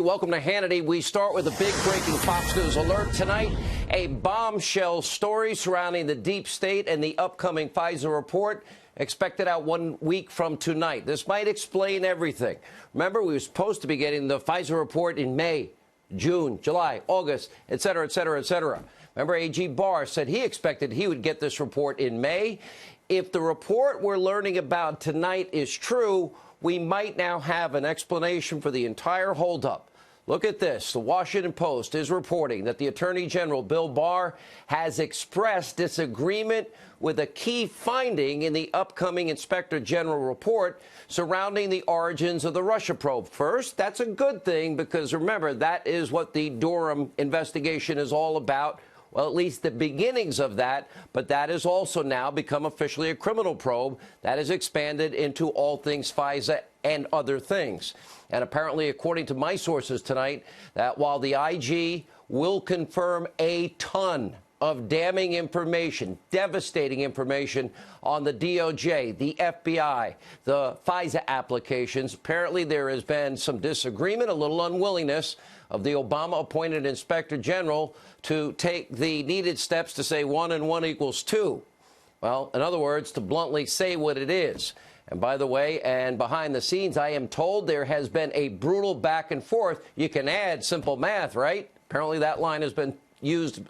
Welcome to Hannity. We start with a big breaking Fox News alert tonight. A bombshell story surrounding the deep state and the upcoming Pfizer report expected out 1 week from tonight. This might explain everything. Remember, we were supposed to be getting the Pfizer report in May, June, July, August, et cetera, et cetera, et cetera. Remember, A.G. Barr said he expected he would get this report in May. If the report we're learning about tonight is true, we might now have an explanation for the entire holdup. Look at this. The Washington Post is reporting that the Attorney General, Bill Barr, has expressed disagreement with a key finding in the upcoming Inspector General report surrounding the origins of the Russia probe. First, that's a good thing because, remember, that is what the Durham investigation is all about. Well, at least the beginnings of that, but that has also now become officially a criminal probe that has expanded into all things FISA and other things. And apparently, according to my sources tonight, that while the IG will confirm a ton of damning information, devastating information on the DOJ, the FBI, the FISA applications, apparently there has been some disagreement, a little unwillingness of the Obama-appointed Inspector General to take the needed steps to say 1 and 1 equals 2. Well, in other words, to bluntly say what it is. And by the way, and behind the scenes, I am told there has been a brutal back and forth. You can add simple math, right? Apparently that line has been used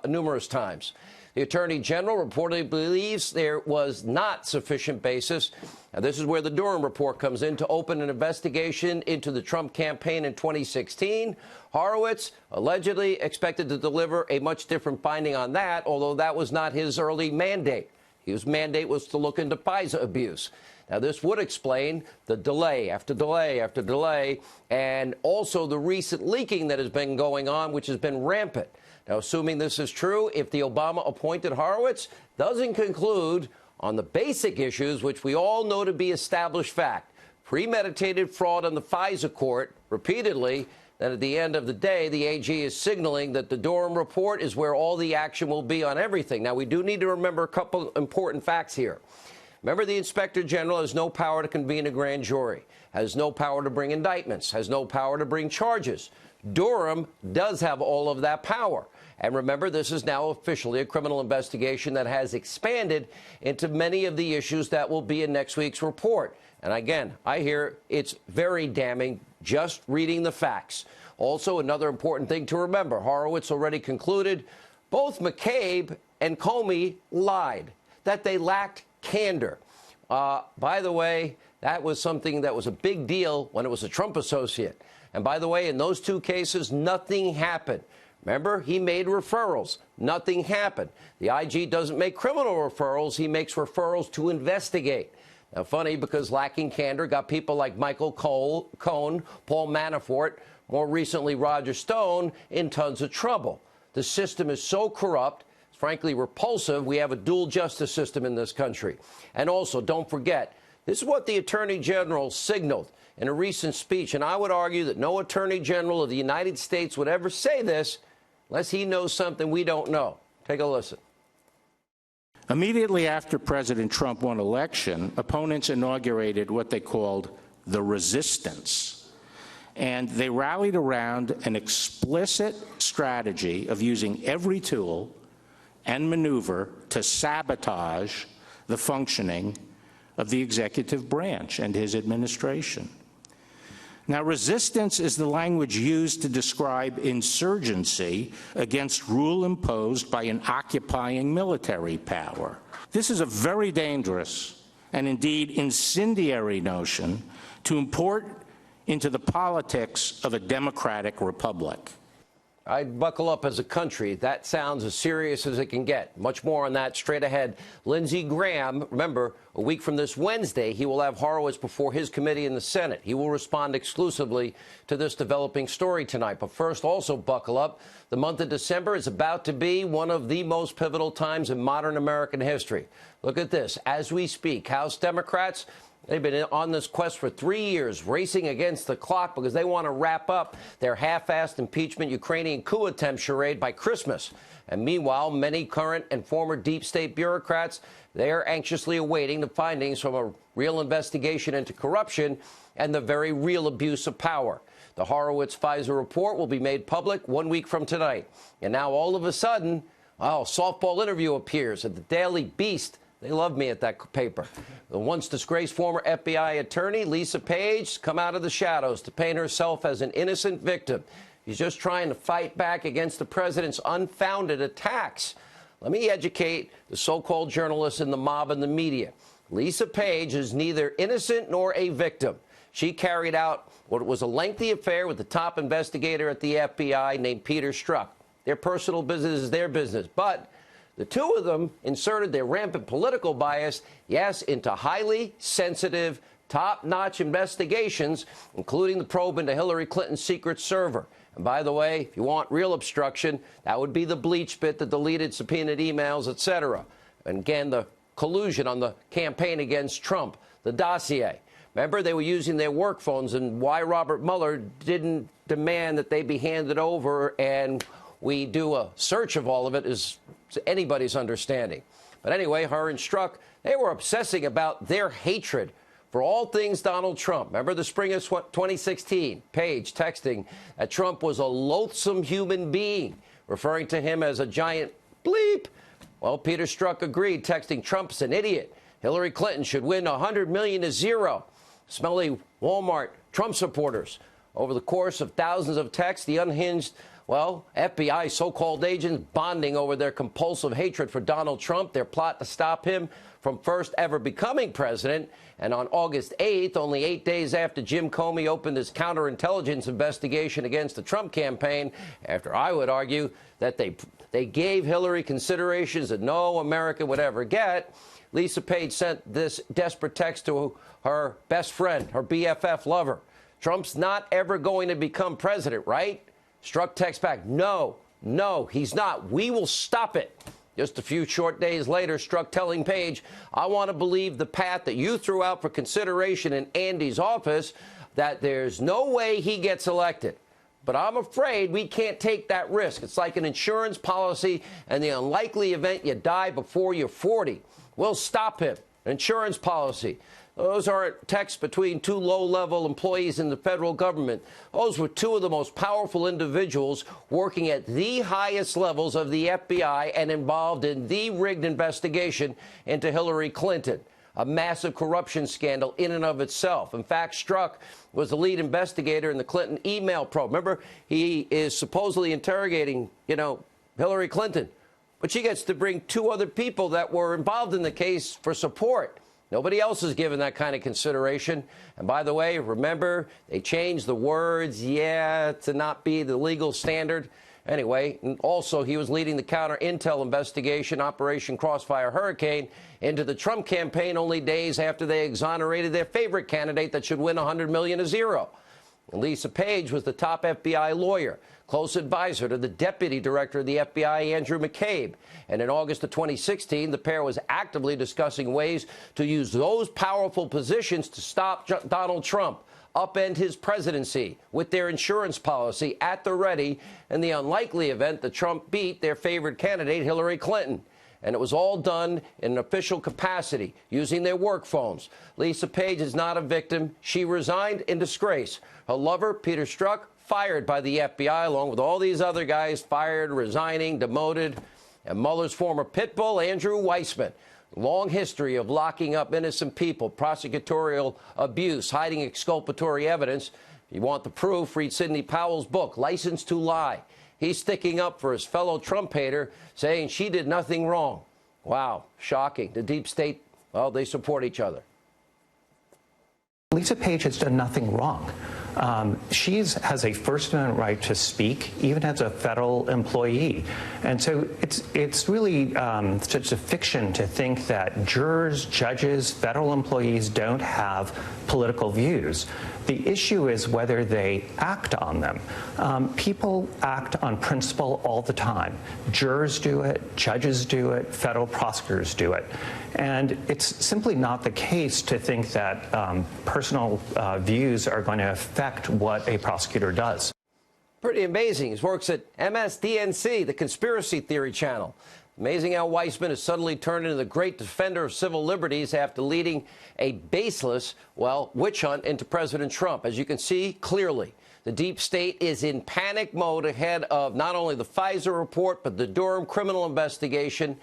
numerous times. The Attorney General reportedly believes there was not sufficient basis. Now, this is where the Durham report comes in to open an investigation into the Trump campaign in 2016. Horowitz allegedly expected to deliver a much different finding on that, although that was not his early mandate. His mandate was to look into FISA abuse. Now, this would explain the delay after delay after delay, and also the recent leaking that has been going on, which has been rampant. Now, assuming this is true, if the Obama-appointed Horowitz doesn't conclude on the basic issues, which we all know to be established fact, premeditated fraud on the FISA court repeatedly, then at the end of the day, the AG is signaling that the Durham report is where all the action will be on everything. Now, we do need to remember a couple important facts here. Remember, the Inspector General has no power to convene a grand jury, has no power to bring indictments, has no power to bring charges. Durham does have all of that power. And remember, this is now officially a criminal investigation that has expanded into many of the issues that will be in next week's report. And again, I hear it's very damning just reading the facts. Also, another important thing to remember, Horowitz already concluded both McCabe and Comey lied, that they lacked candor. By the way, that was something that was a big deal when it was a Trump associate. And by the way, in those two cases, nothing happened. Remember, he made referrals. Nothing happened. The IG doesn't make criminal referrals. He makes referrals to investigate. Now, funny, because lacking candor got people like Michael Cohen, Paul Manafort, more recently Roger Stone, in tons of trouble. The system is so corrupt, frankly repulsive. We have a dual justice system in this country. And also, don't forget, this is what the Attorney General signaled in a recent speech, and I would argue that no Attorney General of the United States would ever say this unless he knows something we don't know. Take a listen. Immediately after President Trump won election, opponents inaugurated what they called the resistance. And they rallied around an explicit strategy of using every tool and maneuver to sabotage the functioning of the executive branch and his administration. Now, resistance is the language used to describe insurgency against rule imposed by an occupying military power. This is a very dangerous and indeed incendiary notion to import into the politics of a democratic republic. I'd buckle up as a country. That sounds as serious as it can get. Much more on that straight ahead. Lindsey Graham, remember, a week from this Wednesday, he will have Horowitz before his committee in the Senate. He will respond exclusively to this developing story tonight. But first, also buckle up. The month of December is about to be one of the most pivotal times in modern American history. Look at this. As we speak, House Democrats, they've been on this quest for 3 years, racing against the clock because they want to wrap up their half-assed impeachment Ukrainian coup attempt charade by Christmas. And meanwhile, many current and former deep state bureaucrats, they are anxiously awaiting the findings from a real investigation into corruption and the very real abuse of power. The Horowitz-Pfizer report will be made public 1 week from tonight. And now all of a sudden, softball interview appears at the Daily Beast. They love me at that paper. The once disgraced former FBI attorney, Lisa Page, come out of the shadows to paint herself as an innocent victim. She's just trying to fight back against the president's unfounded attacks. Let me educate the so-called journalists and the mob and the media. Lisa Page is neither innocent nor a victim. She carried out what was a lengthy affair with the top investigator at the FBI named Peter Strzok. Their personal business is their business, but the two of them inserted their rampant political bias, yes, into highly sensitive, top-notch investigations, including the probe into Hillary Clinton's secret server. And by the way, if you want real obstruction, that would be the bleach bit, the deleted subpoenaed emails, etc. And again, the collusion on the campaign against Trump, the dossier. Remember, they were using their work phones, and why Robert Mueller didn't demand that they be handed over and we do a search of all of it is anybody's understanding. But anyway, her and Strzok, they were obsessing about their hatred for all things Donald Trump. Remember the spring of 2016, Page texting that Trump was a loathsome human being, referring to him as a giant bleep. Well, Peter Strzok agreed, texting Trump's an idiot. Hillary Clinton should win 100 million to 0. Smelly Walmart Trump supporters. Over the course of thousands of texts, the unhinged FBI so-called agents bonding over their compulsive hatred for Donald Trump, their plot to stop him from first ever becoming president. And on August 8th, only 8 days after Jim Comey opened his counterintelligence investigation against the Trump campaign, after I would argue that they gave Hillary considerations that no American would ever get, Lisa Page sent this desperate text to her best friend, her BFF lover. Trump's not ever going to become president, right? Strzok texts back, no, he's not. We will stop it. Just a few short days later, Strzok telling Page, I want to believe the path that you threw out for consideration in Andy's office, that there's no way he gets elected. But I'm afraid we can't take that risk. It's like an insurance policy and the unlikely event you die before you're 40. We'll stop him. Insurance policy. Those are texts between two low-level employees in the federal government. Those were two of the most powerful individuals working at the highest levels of the FBI and involved in the rigged investigation into Hillary Clinton, a massive corruption scandal in and of itself. In fact, Strzok was the lead investigator in the Clinton email probe. Remember, he is supposedly interrogating, Hillary Clinton. But she gets to bring two other people that were involved in the case for support. Nobody else is given that kind of consideration. And by the way, remember, they changed the words, to not be the legal standard. Anyway, and also he was leading the counter-intel investigation, Operation Crossfire Hurricane, into the Trump campaign only days after they exonerated their favorite candidate that should win 100 million to 0. And Lisa Page was the top FBI lawyer, close advisor to the deputy director of the FBI, Andrew McCabe. And in August of 2016, the pair was actively discussing ways to use those powerful positions to stop Donald Trump, upend his presidency with their insurance policy at the ready in the unlikely event that Trump beat their favorite candidate, Hillary Clinton. And it was all done in an official capacity, using their work phones. Lisa Page is not a victim. She resigned in disgrace. Her lover, Peter Strzok, fired by the FBI, along with all these other guys fired, resigning, demoted. And Mueller's former pit bull, Andrew Weissmann. Long history of locking up innocent people, prosecutorial abuse, hiding exculpatory evidence. If you want the proof, read Sidney Powell's book, License to Lie. He's sticking up for his fellow Trump hater, saying she did nothing wrong. Wow, shocking. The deep state, they support each other. Lisa Page has done nothing wrong. She has a First Amendment right to speak, even as a federal employee. And so it's really such a fiction to think that jurors, judges, federal employees don't have political views. The issue is whether they act on them. People act on principle all the time. Jurors do it, judges do it, federal prosecutors do it. And it's simply not the case to think that personal views are going to affect what a prosecutor does. Pretty amazing. He works at MSDNC, the conspiracy theory channel. Amazing how Weissmann has suddenly turned into the great defender of civil liberties after leading a baseless, witch hunt into President Trump. As you can see clearly, The deep state is in panic mode ahead of not only the Pfizer report, but the Durham criminal investigation.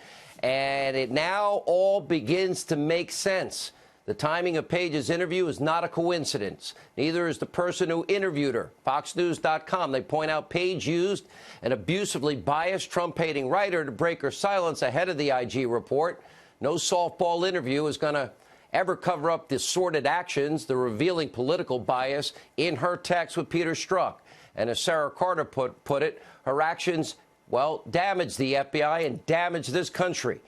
And it now all begins to make sense. The timing of Page's interview is not a coincidence. Neither is the person who interviewed her. FoxNews.com, they point out Page used an abusively biased Trump-hating writer to break her silence ahead of the IG report. No softball interview is going to ever cover up the sordid actions, the revealing political bias in her text with Peter Strzok. And as Sarah Carter put it, her actions, well, damaged the FBI and damaged this country.